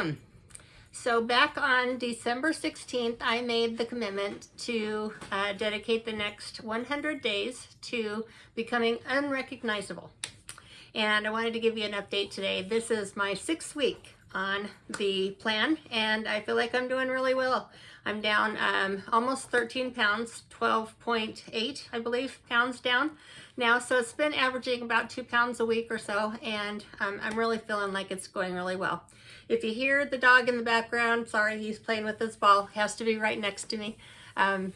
welcome. So back on December 16th, I made the commitment to dedicate the next 100 days to becoming unrecognizable. And I wanted to give you an update today. This is my 6th week on the plan, and I feel like I'm doing really well. I'm down almost 13 pounds, 12.8, I believe, pounds down now. So it's been averaging about 2 pounds a week or so, and I'm really feeling like it's going really well. If you hear the dog in the background, sorry, he's playing with his ball. He has to be right next to me.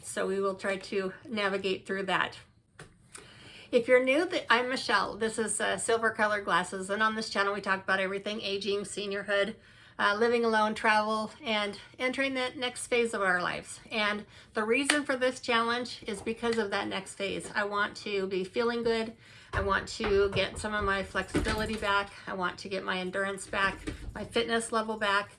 So we will try to navigate through that. If you're new, I'm Michelle. This is Silver Colored Glasses, and on this channel we talk about everything aging, seniorhood, living alone, travel, and entering that next phase of our lives. And the reason for this challenge is because of that next phase. I want to be feeling good. I want to get some of my flexibility back. I want to get my endurance back, my fitness level back,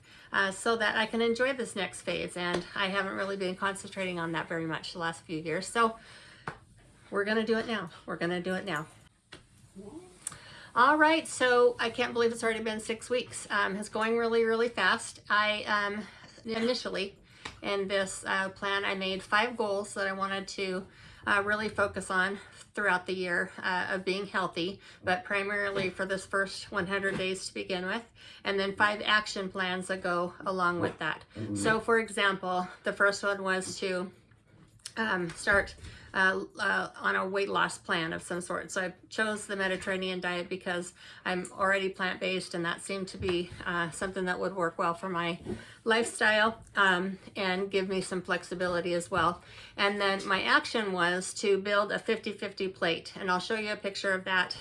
so that I can enjoy this next phase. And I haven't really been concentrating on that very much the last few years. So we're gonna do it now. We're gonna do it now. All right, so I can't believe it's already been 6 weeks. It's going really, really fast. I initially in this plan, I made 5 goals that I wanted to really focus on throughout the year of being healthy, but primarily for this first 100 days to begin with, and then 5 action plans that go along with that. So for example, the first one was to start on a weight loss plan of some sort. So I chose the Mediterranean diet because I'm already plant-based, and that seemed to be something that would work well for my lifestyle and give me some flexibility as well. And then my action was to build a 50-50 plate, and I'll show you a picture of that.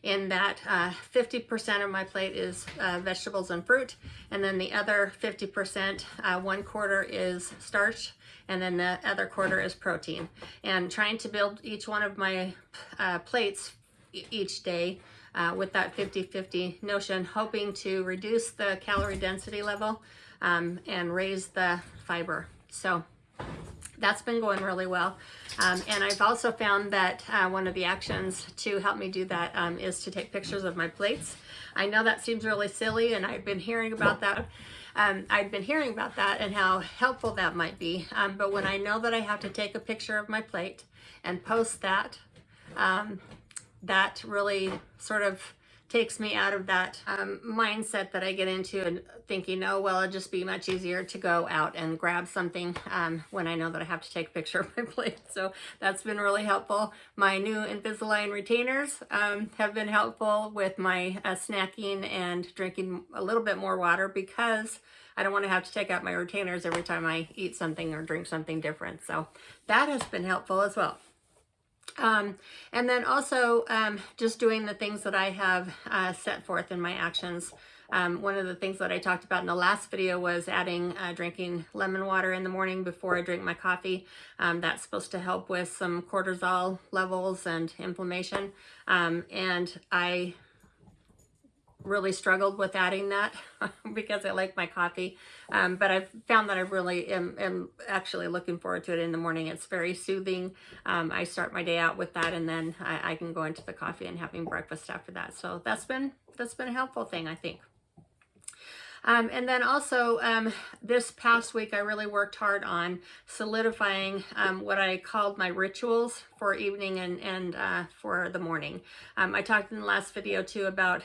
In that 50% of my plate is vegetables and fruit, and then the other 50%, 1/4 is starch, and then the other 1/4 is protein. And trying to build each one of my plates each day with that 50-50 notion, hoping to reduce the calorie density level and raise the fiber. So that's been going really well. And I've also found that one of the actions to help me do that is to take pictures of my plates. I know that seems really silly, and I've been hearing about that. And how helpful that might be. But when I know that I have to take a picture of my plate and post that, that really sort of takes me out of that mindset that I get into and thinking, oh, well, it'd just be much easier to go out and grab something when I know that I have to take a picture of my plate. So that's been really helpful. My new Invisalign retainers have been helpful with my snacking and drinking a little bit more water, because I don't want to have to take out my retainers every time I eat something or drink something different. So that has been helpful as well. And then also just doing the things that I have set forth in my actions. One of the things that I talked about in the last video was adding drinking lemon water in the morning before I drink my coffee. That's supposed to help with some cortisol levels and inflammation. And I really struggled with adding that because I like my coffee, but I've found that I really am actually looking forward to it in the morning. It's very soothing. I start my day out with that, and then I can go into the coffee and having breakfast after that. So that's been a helpful thing, I think. And then also this past week, I really worked hard on solidifying what I called my rituals for evening and for the morning. I talked in the last video too about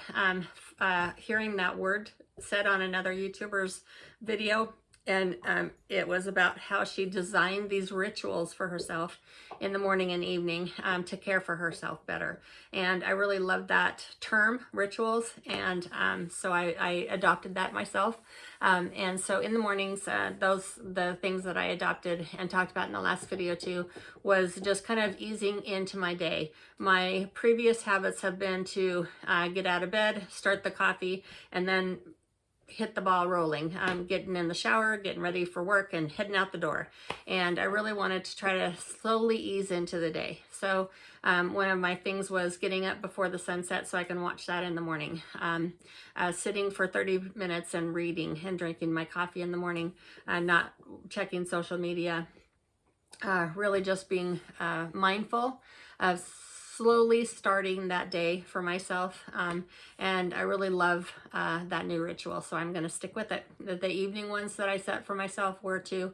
hearing that word said on another YouTuber's video. And it was about how she designed these rituals for herself in the morning and evening to care for herself better. And I really love that term, rituals. And so I adopted that myself. And so in the mornings, the things that I adopted and talked about in the last video too was just kind of easing into my day. My previous habits have been to get out of bed, start the coffee, and then hit the ball rolling. Getting in the shower, getting ready for work, and heading out the door. And I really wanted to try to slowly ease into the day. So one of my things was getting up before the sunset so I can watch that in the morning. Sitting for 30 minutes and reading and drinking my coffee in the morning, not checking social media, really just being mindful of slowly starting that day for myself. And I really love that new ritual, so I'm going to stick with it. The evening ones that I set for myself were to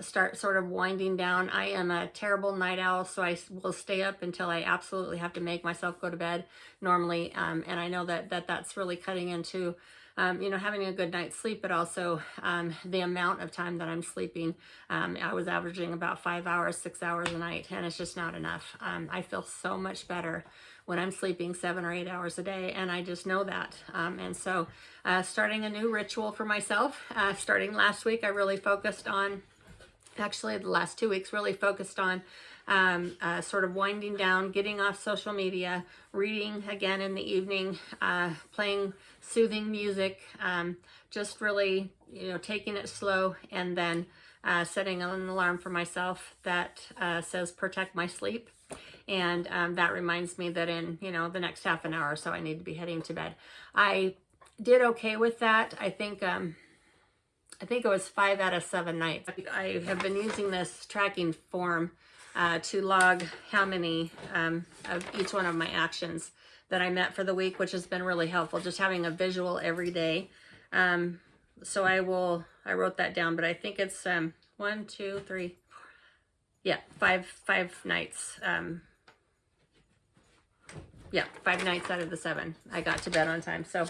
start sort of winding down. I am a terrible night owl, so I will stay up until I absolutely have to make myself go to bed normally. And I know that's really cutting into having a good night's sleep, but also the amount of time that I'm sleeping. I was averaging about 5 hours, 6 hours a night, and it's just not enough. I feel so much better when I'm sleeping 7 or 8 hours a day, and I just know that. And so starting a new ritual for myself, starting last week, I really focused on, actually the last 2 weeks, really focused on sort of winding down, getting off social media, reading again in the evening, playing soothing music, just really, taking it slow, and then setting an alarm for myself that says protect my sleep. And that reminds me that in, the next half an hour or so, I need to be heading to bed. I did okay with that. I think it was 5 out of 7 nights. I have been using this tracking form to log how many of each one of my actions that I met for the week, which has been really helpful, just having a visual every day. So I wrote that down, but I think it's 1, 2, 3, 4, yeah, five nights. 5 nights out of the 7 I got to bed on time. So,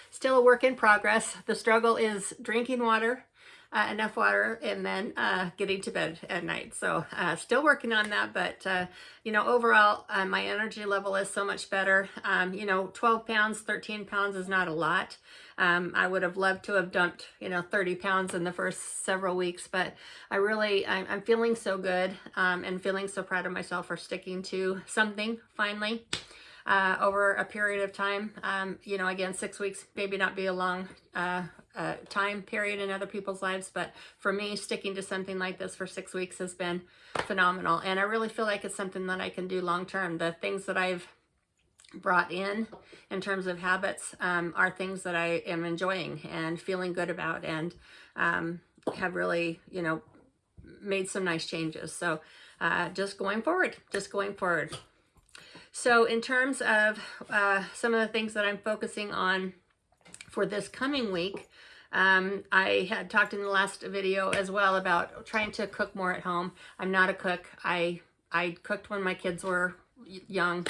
still a work in progress. The struggle is drinking water, enough water, and then getting to bed at night. So still working on that, but overall my energy level is so much better. 12 pounds, 13 pounds is not a lot. I would have loved to have dumped 30 pounds in the first several weeks, but I'm feeling so good, and feeling so proud of myself for sticking to something finally. Over a period of time. Again, 6 weeks maybe not be a long time period in other people's lives, but for me, sticking to something like this for 6 weeks has been phenomenal. And I really feel like it's something that I can do long term. The things that I've brought in terms of habits are things that I am enjoying and feeling good about, and have really, made some nice changes. So just going forward. So in terms of some of the things that I'm focusing on for this coming week, I had talked in the last video as well about trying to cook more at home. I'm not a cook. I cooked when my kids were young,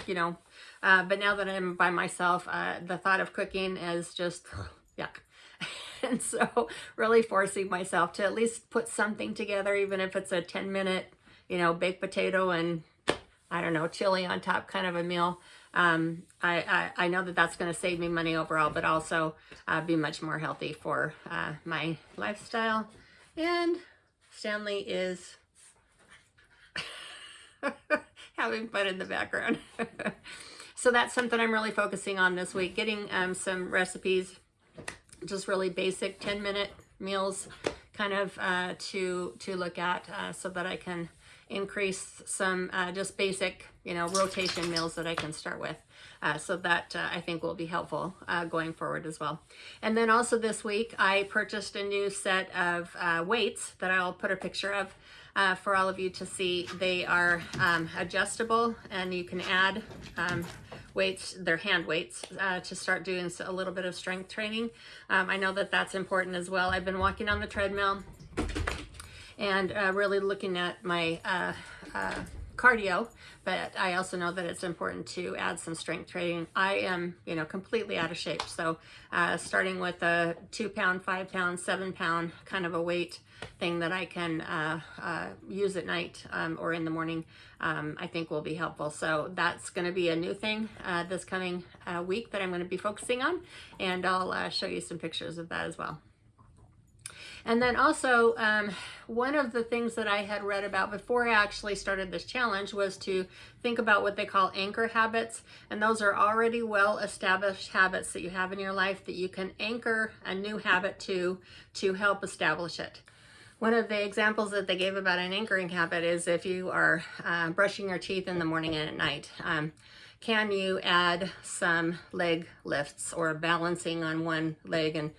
but now that I'm by myself, the thought of cooking is just yuck. And so really forcing myself to at least put something together, even if it's a 10-minute, baked potato and I don't know, chili on top kind of a meal. I know that that's going to save me money overall, but also be much more healthy for my lifestyle. And Stanley is having fun in the background. So that's something I'm really focusing on this week, getting some recipes, just really basic 10-minute meals kind of to look at, so that I can increase some just basic, rotation meals that I can start with. So that I think will be helpful going forward as well. And then also this week, I purchased a new set of weights that I'll put a picture of for all of you to see. They are adjustable, and you can add weights, they're hand weights, to start doing a little bit of strength training. I know that that's important as well. I've been walking on the treadmill and really looking at my cardio, but I also know that it's important to add some strength training. I am, completely out of shape. So starting with a 2 pound, 5 pound, 7 pound kind of a weight thing that I can use at night or in the morning, I think will be helpful. So that's going to be a new thing this coming week that I'm going to be focusing on, and I'll show you some pictures of that as well. And then also, one of the things that I had read about before I actually started this challenge was to think about what they call anchor habits. And those are already well-established habits that you have in your life that you can anchor a new habit to help establish it. One of the examples that they gave about an anchoring habit is if you are brushing your teeth in the morning and at night. Can you add some leg lifts or balancing on one leg and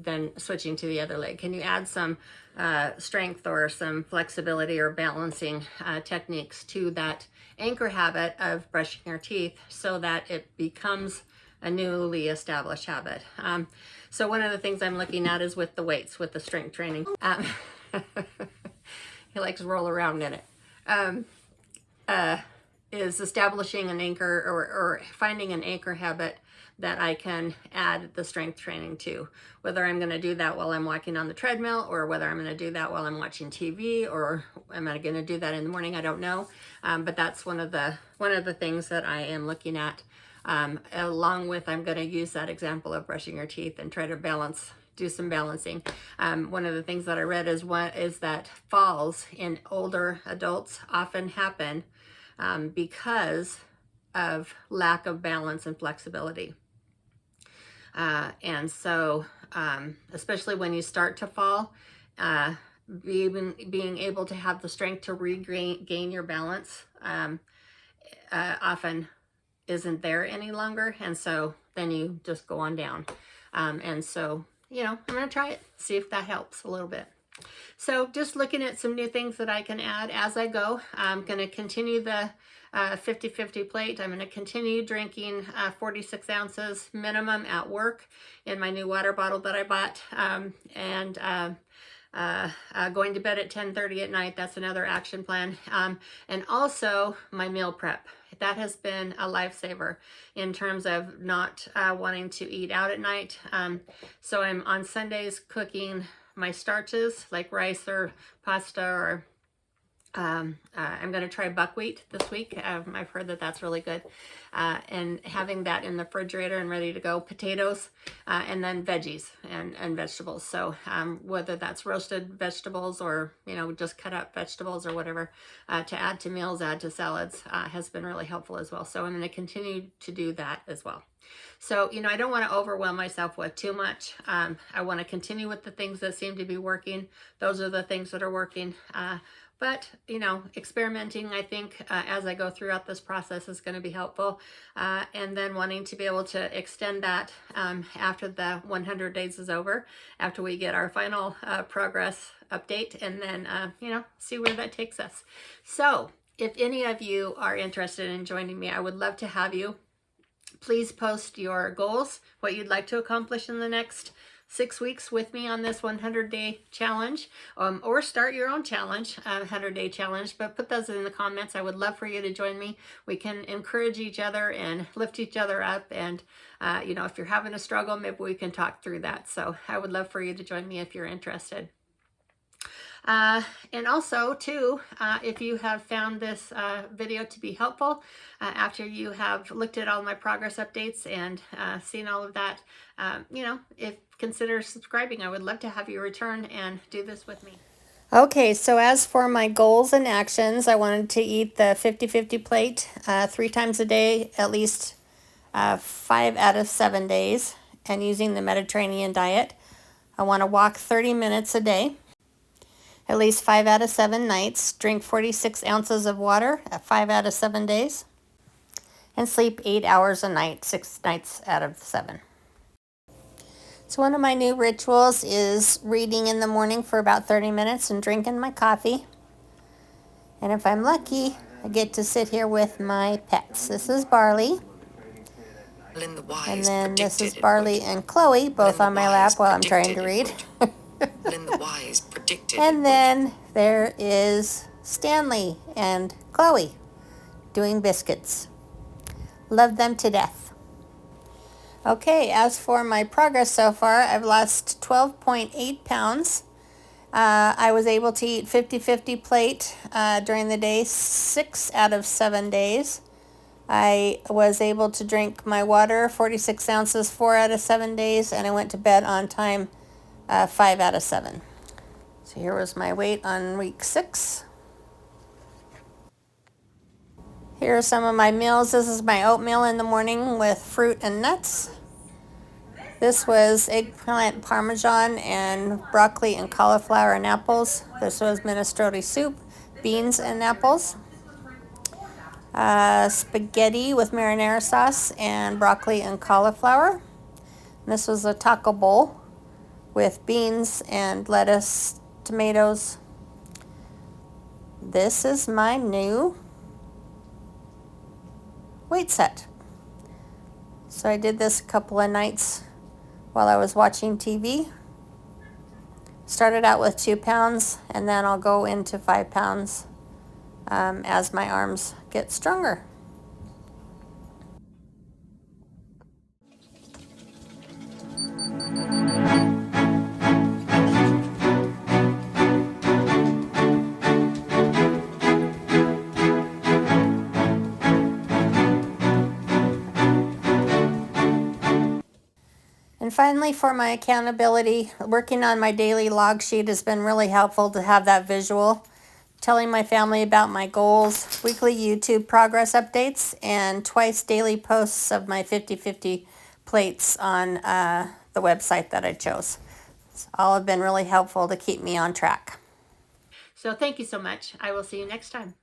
then switching to the other leg? Can you add some strength or some flexibility or balancing techniques to that anchor habit of brushing your teeth so that it becomes a newly established habit. So one of the things I'm looking at is with the weights, with the strength training. He likes to roll around in it. Is establishing an anchor, or finding an anchor habit that I can add the strength training to. Whether I'm going to do that while I'm walking on the treadmill, or whether I'm going to do that while I'm watching TV, or am I going to do that in the morning, I don't know. But that's one of the things that I am looking at. Along with, I'm going to use that example of brushing your teeth and try to do some balancing. One of the things that I read is that falls in older adults often happen because of lack of balance and flexibility. And so, especially when you start to fall, being able to have the strength to regain your balance often isn't there any longer. And so then you just go on down. And so, I'm going to try it, see if that helps a little bit. So just looking at some new things that I can add as I go. I'm going to continue the 50-50 plate. I'm going to continue drinking 46 ounces minimum at work in my new water bottle that I bought. Going to bed at 10:30 at night. That's another action plan. And also my meal prep. That has been a lifesaver in terms of not wanting to eat out at night. So I'm on Sundays cooking my starches like rice or pasta, or I'm going to try buckwheat this week. I've heard that that's really good. And having that in the refrigerator and ready to go. Potatoes, and then veggies and vegetables. So whether that's roasted vegetables or, just cut up vegetables or whatever, to add to meals, add to salads, has been really helpful as well. So I'm going to continue to do that as well. So, I don't want to overwhelm myself with too much. I want to continue with the things that seem to be working. Those are the things that are working. But, experimenting, I think, as I go throughout this process is going to be helpful. And then wanting to be able to extend that after the 100 days is over, after we get our final progress update, and then, see where that takes us. So if any of you are interested in joining me, I would love to have you. Please post your goals, what you'd like to accomplish in the next 6 weeks with me on this 100-day challenge, or start your own challenge, 100-day challenge, but put those in the comments. I would love for you to join me. We can encourage each other and lift each other up. And, if you're having a struggle, maybe we can talk through that. So I would love for you to join me if you're interested. And also too, if you have found this video to be helpful, after you have looked at all my progress updates and seen all of that, if consider subscribing. I would love to have you return and do this with me. Okay, so as for my goals and actions, I wanted to eat the 50-50 plate 3 times a day, at least 5 out of 7 days, and using the Mediterranean diet. I want to walk 30 minutes a day, at least 5 out of 7 nights, drink 46 ounces of water at 5 out of 7 days, and sleep 8 hours a night, 6 nights out of 7. So one of my new rituals is reading in the morning for about 30 minutes and drinking my coffee. And if I'm lucky, I get to sit here with my pets. This is Barley. And then this is Barley and Chloe, both on my lap while I'm trying to read. And then there is Stanley and Chloe doing biscuits. Love them to death. Okay, as for my progress so far, I've lost 12.8 pounds. I was able to eat 50-50 plate during the day, 6 out of 7 days. I was able to drink my water, 46 ounces, 4 out of 7 days, and I went to bed on time, 5 out of 7. So here was my weight on week 6. Here are some of my meals. This is my oatmeal in the morning with fruit and nuts. This was eggplant parmesan and broccoli and cauliflower and apples. This was minestrone soup, beans and apples. Spaghetti with marinara sauce and broccoli and cauliflower. And this was a taco bowl with beans and lettuce, tomatoes. This is my new weight set. So I did this a couple of nights while I was watching TV. Started out with 2 pounds, and then I'll go into 5 pounds as my arms get stronger. And finally, for my accountability, working on my daily log sheet has been really helpful to have that visual. Telling my family about my goals, weekly YouTube progress updates, and twice daily posts of my 50-50 plates on the website that I chose. All have been really helpful to keep me on track. So thank you so much. I will see you next time.